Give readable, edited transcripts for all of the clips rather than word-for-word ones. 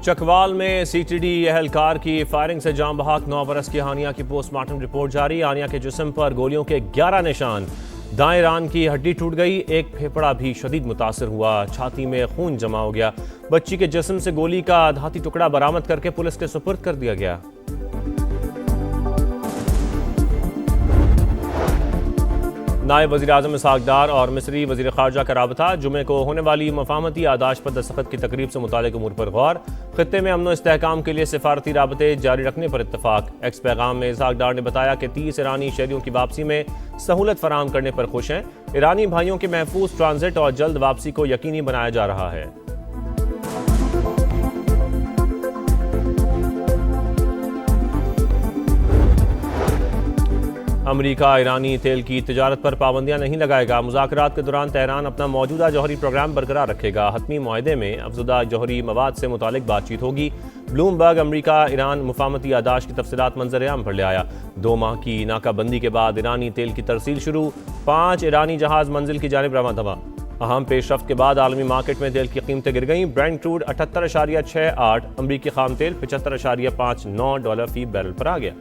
चकवाल में सीटीडी एहलकार की फायरिंग से जान बहक 9 बरस की हानिया की पोस्टमार्टम रिपोर्ट जारी। हानिया के जिस्म पर गोलियों के 11 निशान। दाएं रान की हड्डी टूट गई, एक फेफड़ा भी शदीद मुतासर हुआ, छाती में खून जमा हो गया। बच्ची के जिस्म से गोली का धाती टुकड़ा बरामद करके पुलिस के सुपुर्द कर दिया गया। नायब वज़ीर आज़म इसहाक डार और मिस्री वज़ीर ख़ारजा का राबता। जुमे को होने वाली मफाहमती आदाश पर दस्तखत की तकरीब से मुतालिक उमूर पर गौर। खित्ते में अमन व इस्तेहकाम के लिए सिफारती राबते जारी रखने पर इत्तफाक। एक्स पैगाम में इसहाक डार ने बताया कि 30 ईरानी शहरियों की वापसी में सहूलत फराहम करने पर खुश हैं। ईरानी भाइयों के महफूज ट्रांजिट और जल्द वापसी को यकीनी बनाया जा रहा है। अमरीका ईरानी तेल की तिजारत पर पाबंदियां नहीं लगाएगा। मुज़ाकरात के दौरान तेहरान अपना मौजूदा जौहरी प्रोग्राम बरकरार रखेगा। हतमी मुआहदे में अफजुदा जौहरी मवाद से मुतालिक बातचीत होगी। ब्लूमबर्ग अमरीका ईरान मुफाहमती आदाश की तफसीलात मंजर-ए-आम पर ले आया। 2 माह की नाकाबंदी के बाद ईरानी तेल की तरसील शुरू। 5 ईरानी जहाज मंजिल की जानिब रवाना हुआ। अहम पेशरफ्त के बाद आलमी मार्केट में तेल की कीमतें गिर गईं। ब्रेंट क्रूड 78.68, अमरीकी खाम तेल $75.59 फी बैरल पर आ गया।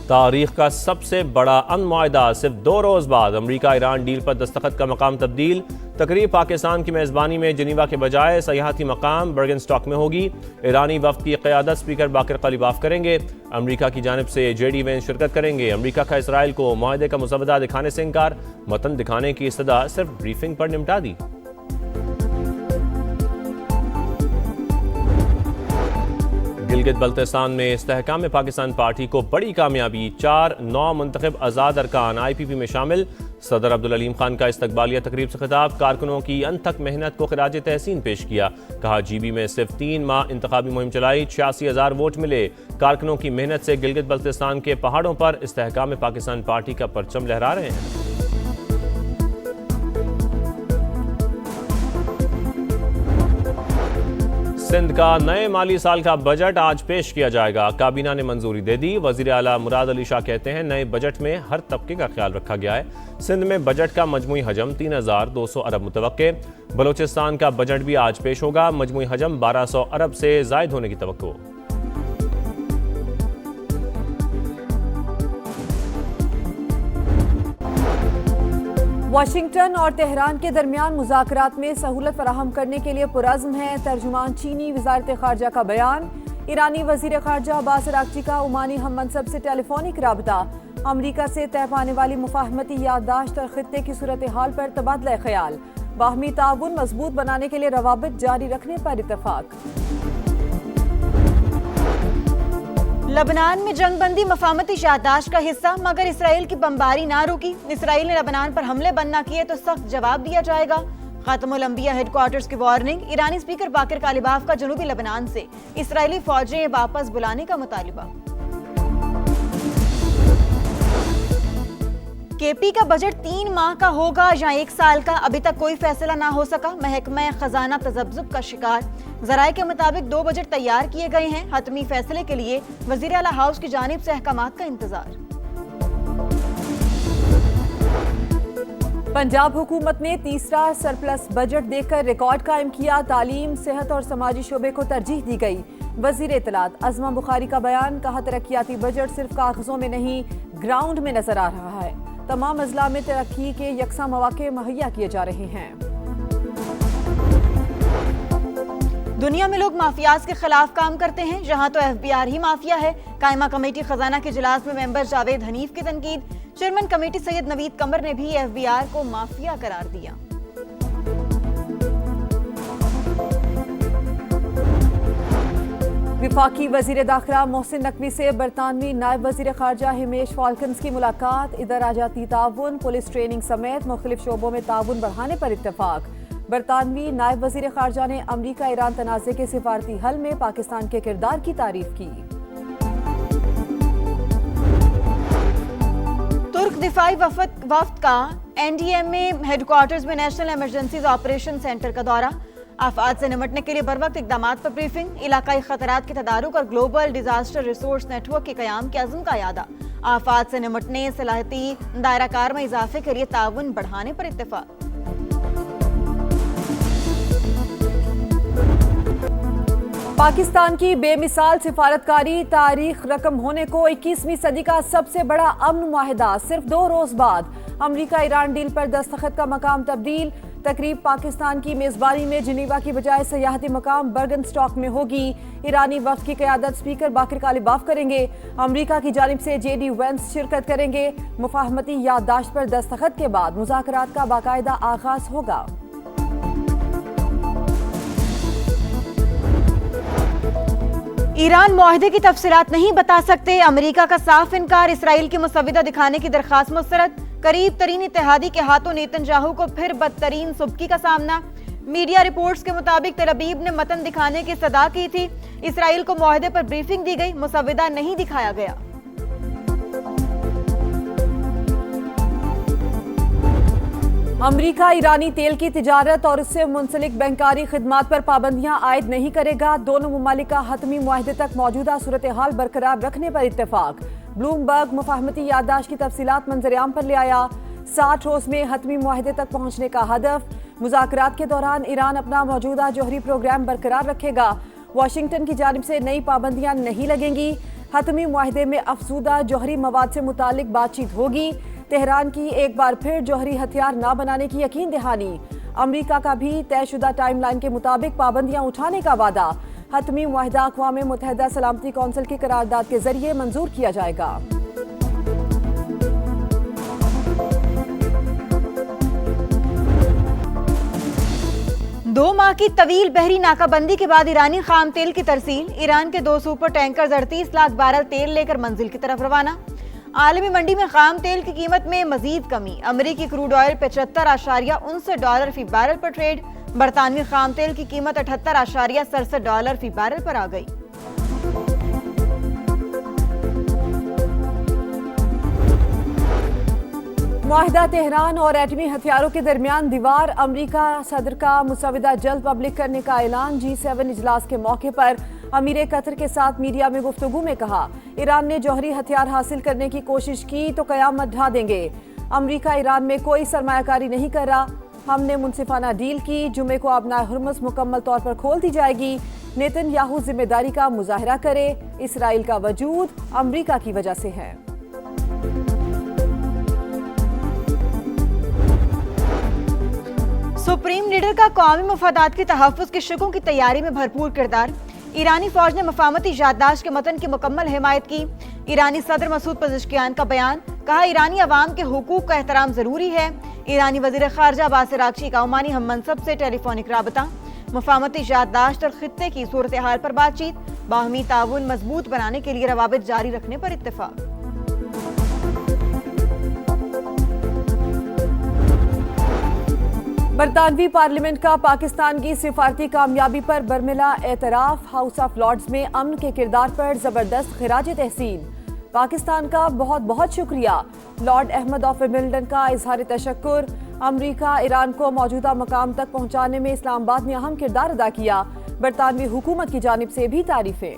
तारीख का सबसे बड़ा अनमुआहदा सिर्फ 2 रोज़ बाद अमरीका ईरान डील पर दस्तखत का मकाम तब्दील। तकरीब पाकिस्तान की मेज़बानी में जिनीवा के बजाय सयाहती मकाम बर्गनस्टॉक में होगी। ईरानी वफ्द की क़यादत स्पीकर बाकर कलीबाफ करेंगे। अमरीका की जानिब से जेडी वेंस शिरकत करेंगे। अमरीका का इसराइल को मुआहदे का मुसवदा दिखाने से इनकार। मतन दिखाने की इस्तदा सिर्फ ब्रीफिंग पर निपटा दी। गिलगित बल्तिस्तान में इस्तेहकाम में पाकिस्तान पार्टी को बड़ी कामयाबी। 4 नौ मुंतखब आज़ाद अरकान IPP में शामिल। सदर अब्दुल अलीम खान का इस्तकबालिया तकरीब से खिताब। कारकुनों की अनथक मेहनत को खिराज तहसीन पेश किया। कहा GB में सिर्फ 3 माह इंतखाबी मुहिम चलाई, 86,000 वोट मिले। कारकुनों की मेहनत से गिलगित बल्तिस्तान के पहाड़ों पर इस्तेहकाम में पाकिस्तान पार्टी का परचम लहरा रहे हैं। सिंध का नए माली साल का बजट आज पेश किया जाएगा। काबीना ने मंजूरी दे दी। वजीर आला मुराद अली शाह कहते हैं नए बजट में हर तबके का ख्याल रखा गया है। सिंध में बजट का मजमूई हजम 3,200 अरब मुतवक्के। बलोचिस्तान का बजट भी आज पेश होगा। मजमूई हजम 1,200 अरब से जायद होने की तवक्को। वाशिंगटन और तेहरान के दरमियान मुज़ाकरात में सहूलत फराहम करने के लिए पुरज़्म है। तर्जुमान चीनी वज़ारत ख़ारजा का बयान। ईरानी वज़ीर ख़ारजा अब्बास अराग़ची का ओमानी हम मनसब से टेलीफोनिक राबता। अमरीका से तय पाने वाली मुफाहमती याददाश्त और खित्ते की सूरत हाल पर तबादला ख्याल। बाहमी ताउन मजबूत बनाने के लिए रवाबित जारी रखने पर इत्तफाक। लबनान में जंगबंदी मफाहमती याददाश्त का हिस्सा, मगर इसराइल की बमबारी ना रुकी। इसराइल ने लबनान पर हमले बंद न किए तो सख्त जवाब दिया जाएगा। खातमुल अंबिया हेडक्वार्टर्स की वार्निंग। ईरानी स्पीकर बाकर कालिबाफ का जनूबी लबनान से इसराइली फौजें वापस बुलाने का मुतालिबा। KP का बजट 3 माह का होगा या 1 साल का, अभी तक कोई फैसला ना हो सका। महकमा खजाना तजब्जुब का शिकार। ज़राए के मुताबिक 2 बजट तैयार किए गए हैं। हतमी फैसले के लिए वज़ीर आला हाउस की जानिब से अहकामात का इंतजार। पंजाब हुकूमत ने तीसरा सरप्लस बजट देकर रिकॉर्ड कायम किया। तालीम, सेहत और समाजी शोबे को तरजीह दी गई। वज़ीर इत्तलात अज़मा बुखारी का बयान। कहा तरक्याती बजट सिर्फ कागजों में नहीं ग्राउंड में नजर आ रहा है। तमाम अजला में तरक्की के यकसा मौके मुहैया किए जा रहे हैं। दुनिया में लोग माफियाज के खिलाफ काम करते हैं, जहां तो FBR ही माफिया है। कायमा कमेटी खजाना के इजलास में मेंबर जावेद हनीफ की तनकीद। चेयरमैन कमेटी सैयद नवीद कमर ने भी FBR को माफिया करार दिया। विफाकी वजीर दाखिला मोहसिन नकवी से बरतानवी नायब वजीर खारजा हिमेश फाल्कन्स की मुलाकात। इधर आजाती ताउन, पुलिस ट्रेनिंग समेत मुख्तलिफ शोबों में ताउन बढ़ाने पर इत्तफाक। बरतानवी नायब वजीर खारजा ने अमरीका ईरान तनाज़े के सिफारती हल में पाकिस्तान के किरदार की तारीफ की। तुर्क दिफाई वफ्द का NDMA हेडक्वार्टर्स में नेशनल इमरजेंसीज ऑपरेशन सेंटर का दौरा। आफात से निमटने के लिए बर वक्त इक़दामात पर ब्रीफिंग। इलाकाई खतरात के तदारुक और ग्लोबल डिजास्टर रिसोर्स नेटवर्क के क़याम के अज़्म का यादा। आफात से निपटने, सलाहती दायरा कार में इजाफे के लिए ताउन बढ़ाने पर इत्तेफाक। पाकिस्तान की बेमिसाल सिफारतकारी तारीख रकम होने को 21वीं सदी का सबसे बड़ा अमन मुआहिदा। सिर्फ 2 रोज बाद अमरीका ईरान डील पर दस्तखत का मकाम तब्दील। तकरीब पाकिस्तान की मेजबानी में जिनीवा की बजाय सयाहती मकाम बर्गनस्टॉक में होगी। ईरानी वक्त की क़यादत स्पीकर बाकिर कालिबाफ करेंगे। अमरीका की जानिब से JD वेंस शिरकत करेंगे। मुफाहमती याददाश्त पर दस्तखत के बाद मुज़ाकरात का बाकायदा आगाज होगा। ईरान मुआहदे की तफसीलात नहीं बता सकते, अमेरिका का साफ इनकार। इसराइल की मुसविदा दिखाने की दरखास्त मुस्तरद। करीब तरीन इत्तेहादी के हाथों नेतन्याहू को फिर बदतरीन सुबकी का सामना। मीडिया रिपोर्ट्स के मुताबिक तेल अवीव ने मतन दिखाने की सदा की थी। इसराइल को मुआहदे पर ब्रीफिंग दी गई, मुसविदा नहीं दिखाया गया। अमरीका ईरानी तेल की तिजारत और इससे मुंसलिक बैंकारी खिदमात पर पाबंदियां आयद नहीं करेगा। दोनों मुमालिक का हतमी मुआहदे तक मौजूदा सूरत हाल बरकरार रखने पर इत्तेफाक। ब्लूमबर्ग मुफाहमती याददाश्त की तफसीलात मंजरेआम पर ले आया। 60 रोज में हतमी मुआहदे तक पहुंचने का हदफ। मुज़ाकरात के दौरान ईरान अपना मौजूदा जौहरी प्रोग्राम बरकरार रखेगा। वाशिंगटन की जानिब से नई पाबंदियां नहीं लगेंगी। हतमी मुआहदे में अफजूदा जौहरी मवाद से मुतालिक बातचीत होगी। तेहरान की एक बार फिर जौहरी हथियार न बनाने की यकीन दहानी। अमरीका का भी तयशुदा टाइमलाइन के मुताबिक पाबंदियां उठाने का वादा। हतमी मुआहदा अक़वाम मुत्तहिदा सलामती कौंसिल की करारदाद के जरिए मंजूर किया जाएगा। दो माह की तवील बहरी नाकाबंदी के बाद ईरानी खाम तेल की तरसील। ईरान के 2 सुपर टैंकर 38 लाख बैरल तेल लेकर मंजिल की तरफ रवाना। आलमी मंडी में खाम तेल की कीमत में मजीद कमी। अमरीकी क्रूड ऑयल $75.69 फी बैरल पर ट्रेड। बरतानवी खाम तेल की कीमत $78.67 फी बैरल पर आ गई। मुआहिदा तेहरान और एटमी हथियारों के दरमियान दीवार। अमरीका सदर का मुसविदा जल्द पब्लिक करने का ऐलान। G7 इजलास के मौके पर अमीर कतर के साथ मीडिया में गुफ्तगू में कहा, ईरान ने जौहरी हथियार हासिल करने की कोशिश की तो कयामत ढा देंगे। अमरीका ईरान में कोई सरमायाकारी नहीं कर रहा। हमने मुनसिफाना डील की। जुमे को अपना हुर्मुज़ मुकम्मल तौर पर खोल दी जाएगी। नेतन्याहू जिम्मेदारी का मुजाहरा करे। इसराइल का वजूद अमरीका की वजह से है। सुप्रीम लीडर का कौमी मफादात के तहफ़्फ़ुज़ की शिकों की तैयारी में भरपूर किरदार। ईरानी फौज ने मफामती याददाश्त के मतन की मुकम्मल हिमायत की। ईरानी सदर मसूद पज़ेश्कियान का बयान, कहा ईरानी अवाम के हुकूक का एहतराम जरूरी है। ईरानी वज़ीर ख़ारजा बासिर आगची का ओमानी हम मनसब से टेलीफोनिक राबता। मफामती याददाश्त और खित्ते की सूरत हाल पर बातचीत। बाहमी ताउन मजबूत बनाने के लिए रवाबित जारी रखने पर इत्तेफाक। बरतानवी पार्लियामेंट का पाकिस्तान की सिफारती कामयाबी पर बरमिला एतराफ। हाउस ऑफ लॉर्ड्स में अमन के किरदार पर जबरदस्त खिराज तहसीन। पाकिस्तान का बहुत बहुत शुक्रिया। लॉर्ड अहमद ऑफ विमिल्टन का इजहार तशक्कुर। अमरीका ईरान को मौजूदा मकाम तक पहुंचाने में इस्लामाबाद ने अहम किरदार अदा किया। बरतानवी हुकूमत की जानिब से भी तारीफें।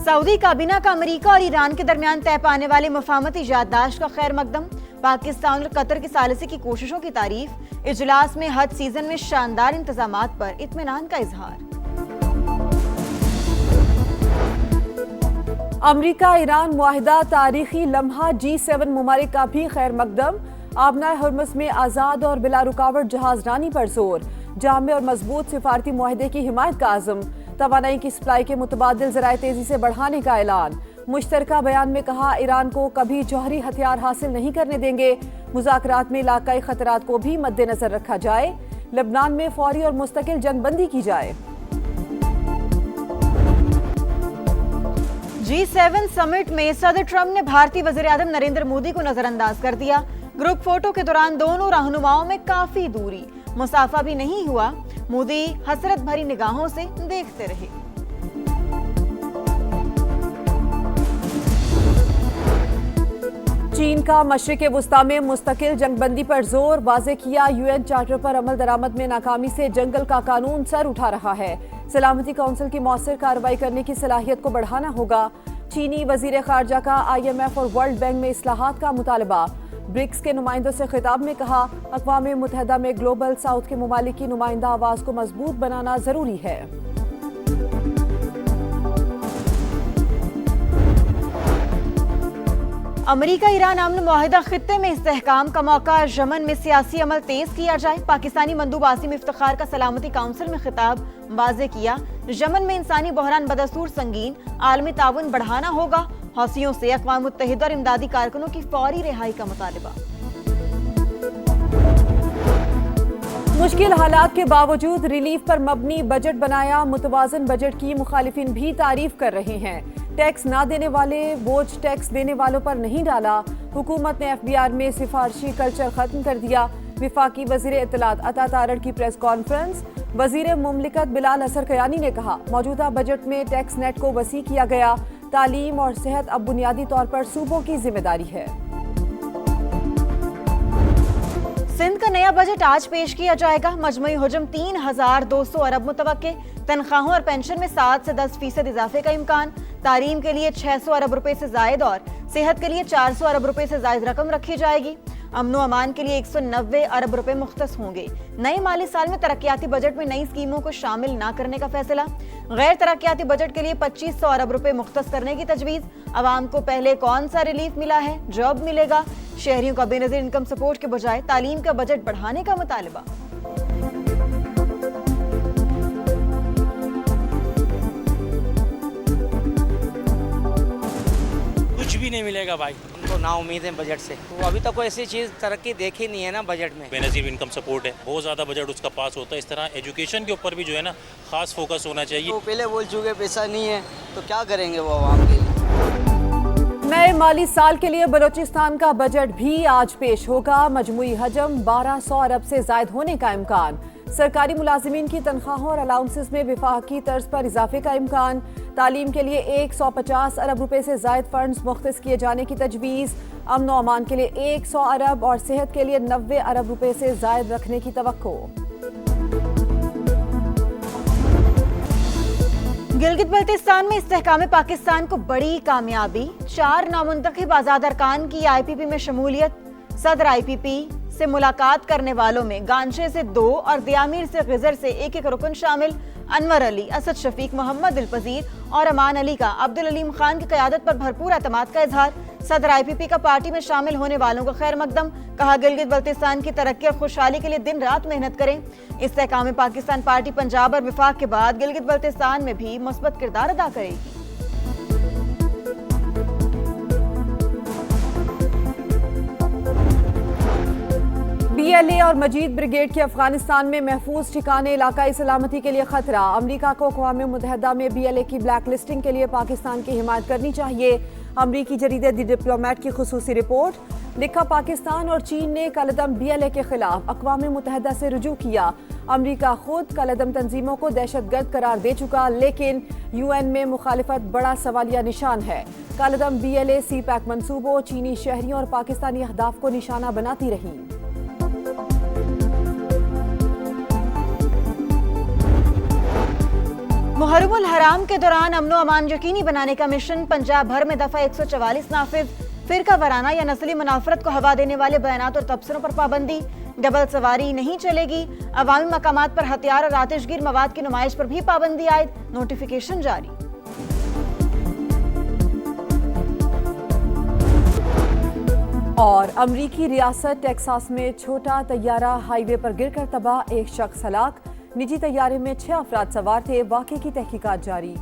सऊदी काबीना का अमेरिका और ईरान के दरमियान तय पाने वाले मफाहमती याददाश्त का खैर मकदम। पाकिस्तान और कतर की सालिसी की कोशिशों की तारीफ। इजलास में हज सीजन में शानदार इंतजामात पर इत्मीनान का इजहार। अमरीका ईरान मुआहिदा तारीखी लम्हा। G7 मुमालिक का भी खैर मकदम। आबनाए हुर्मुज़ में आज़ाद और बिला रुकावट जहाज रानी पर जोर। जामे और मजबूत सिफारती मुआहिदे की हिमायत का आज़म। तवानाई की सप्लाई के मुतबादिल ज़राए तेजी से बढ़ाने का ऐलान। मुश्तरका बयान में कहा, ईरान को कभी जौहरी हथियार हासिल नहीं करने देंगे। मुज़ाकरात में इलाकाई खतरात को भी मद्देनजर रखा जाए। लबनान में फौरी और मुस्तकिल जंगबंदी की जाए। G7 समिट में सदर ट्रंप ने भारतीय वज़ीर आज़म नरेंद्र मोदी को नजरअंदाज कर दिया। ग्रुप फोटो के दौरान दोनों रहनुमाओं में काफी दूरी। मुसाफा भी नहीं हुआ। मोदी हसरत भरी निगाहों से देखते रहे। चीन का मशरिक़ वुस्ता में मुस्तकिल जंगबंदी पर जोर। वाज़े किया, UN चार्टर पर अमल दरामद में नाकामी से जंगल का कानून सर उठा रहा है। सलामती काउंसिल की मौसर कार्रवाई करने की सलाहियत को बढ़ाना होगा। चीनी वजीर खारजा का IMF और वर्ल्ड बैंक में इस्लाहात का मुतालबा। ब्रिक्स के नुमाइंदों से खिताब में कहा, अक़वाम मुत्तहिदा में ग्लोबल साउथ के ममालिक की नुमाइंदा आवाज़ को मजबूत बनाना ज़रूरी है। अमरीका ईरान अमन मुआहिदा खित्ते में इस्तेहकाम का मौका। यमन में सियासी अमल तेज किया जाए। पाकिस्तानी मंदूब आसिम इफ्तिखार का सलामती काउंसिल में खिताब वाज़े किया। यमन में इंसानी बहरान बदस्तूर संगीन, आलमी ताउन बढ़ाना होगा। हौसियों से अक़वाम मुत्तहिदा और इमदादी कारकुनों की फौरी रिहाई का मुतालिबा। मुश्किल हालात के बावजूद रिलीफ पर मबनी बजट बनाया। मुतवाज़न बजट की मुखालिफिन भी तारीफ कर रहे हैं। टैक्स ना देने वाले बोझ टैक्स देने वालों पर नहीं डाला। हुकूमत ने FBR में सिफारशी कल्चर खत्म कर दिया। विफाकी वजीर इत्तलात अता तारड़ की प्रेस कॉन्फ्रेंस। वजीर मुमलिकत बिलाल असर कयानी ने कहा, मौजूदा बजट में टैक्स नेट को वसी किया गया। तालीम और सेहत अब बुनियादी तौर पर सूबों की जिम्मेदारी है। सिंध का नया बजट आज पेश किया जाएगा। मजमूई हुजम 3200 अरब मुतवक्के। तनख्वाहों और पेंशन में 7 से 10% इजाफे का इम्कान। तालीम के लिए 600 अरब रुपए से जायद और सेहत के लिए 400 अरब रुपए से जायद रकम रखी जाएगी। अमनो अमान के लिए 190 अरब रुपए मुख्तस होंगे। नए माली साल में तरक्याती बजट में नई स्कीमों को शामिल न करने का फैसला। गैर तरक्याती बजट के लिए 2500 अरब रुपए मुख्तस करने की तजवीज़। अवाम को पहले कौन सा रिलीफ मिला है? जॉब मिलेगा। शहरियों का बेनज़ीर इनकम सपोर्ट के बजाय तालीम का बजट बढ़ाने का मुतालबा। कुछ भी नहीं मिलेगा भाई, उनको ना उम्मीद है बजट से। तो अभी तक कोई ऐसी चीज़ तरक्की देखी नहीं है ना बजट में। बेनज़ीर इनकम सपोर्ट है, बहुत ज़्यादा बजट उसका पास होता है। इस तरह एजुकेशन के ऊपर भी जो है ना खास फोकस होना चाहिए। तो पहले बोल चुके पैसा नहीं है तो क्या करेंगे वो आवाम के लिए। नए माली साल के लिए बलोचिस्तान का बजट भी आज पेश होगा। मजमूई हजम 1200 अरब से जायद होने का इम्कान। सरकारी मुलाजिमीन की तनख्वाहों और अलाउंसेस में विफाकी तर्ज पर इजाफे का इम्कान। तालीम के लिए 150 अरब रुपए से जायद फंड्स मुख्तस किए जाने की तजवीज़। अमन व अमान के लिए 100 अरब और सेहत के लिए 90 अरब रुपए से जायद रखने की तवक्को। गिलगित बल्तिस्तान में इस्तेहकाम पाकिस्तान को बड़ी कामयाबी। 4 नामुंतखब आज़ाद अरकान की IPP में शमूलियत। सदर IPP से मुलाकात करने वालों में गांचे से 2 और दियामीर से गिजर से 1 रुकन शामिल। अनवर अली, असद शफीक, मोहम्मद दिलपजीर और अमान अली का अब्दुल अलीम खान की क़यादत पर भरपूर एतमाद का इजहार। सदर IPP का पार्टी में शामिल होने वालों को खैर मकदम। कहा, गिलगित बल्तिस्तान की तरक्की और खुशहाली के लिए दिन रात मेहनत करें। इस्तेहकाम पाकिस्तान पार्टी पंजाब और विफाक के बाद गिलगित बल्तिस्तान में भी मुस्बत किरदार अदा करेगी। BLA और मजीद ब्रिगेड के अफगानिस्तान में महफूज ठिकाने इलाकाई सलामती के लिए खतरा। अमरीका को अक़वाम मुत्तहिदा में BLA की ब्लैक लिस्टिंग के लिए पाकिस्तान की हिमायत करनी चाहिए। अमरीकी जरीदे द डिप्लोमेट की खुसूसी रिपोर्ट। लिखा, पाकिस्तान और चीन ने कलदम BLA के खिलाफ अक़वाम मुत्तहिदा से रुजू किया। अमरीका खुद कलदम तंजीमों को दहशतगर्द करार दे चुका, लेकिन UN में मुखालिफत बड़ा सवालिया निशान है। कलदम BLA CPAC मंसूबों चीनी शहरियों और पाकिस्तानी अहदाफ को निशाना बनाती रही। मुहर्रमुल हराम के दौरान अमनो अमान यकीनी बनाने का मिशन। पंजाब भर में दफा 144 नाफिज। फिरका वराना या नस्ली मुनाफरत को हवा देने वाले बयानात और तबसरों पर पाबंदी। डबल सवारी नहीं चलेगी। अवामी मकामात पर हथियार और आतिशगीर मवाद की नुमाइश पर भी पाबंदी आयद। नोटिफिकेशन जारी। और अमरीकी रियासत टेक्सास में छोटा तैयारा हाईवे पर गिरकर तबाह, 1 शख्स हलाक। निजी तैयारे में 6 अफराद सवार थे। वाक़े की तहकीकात जारी।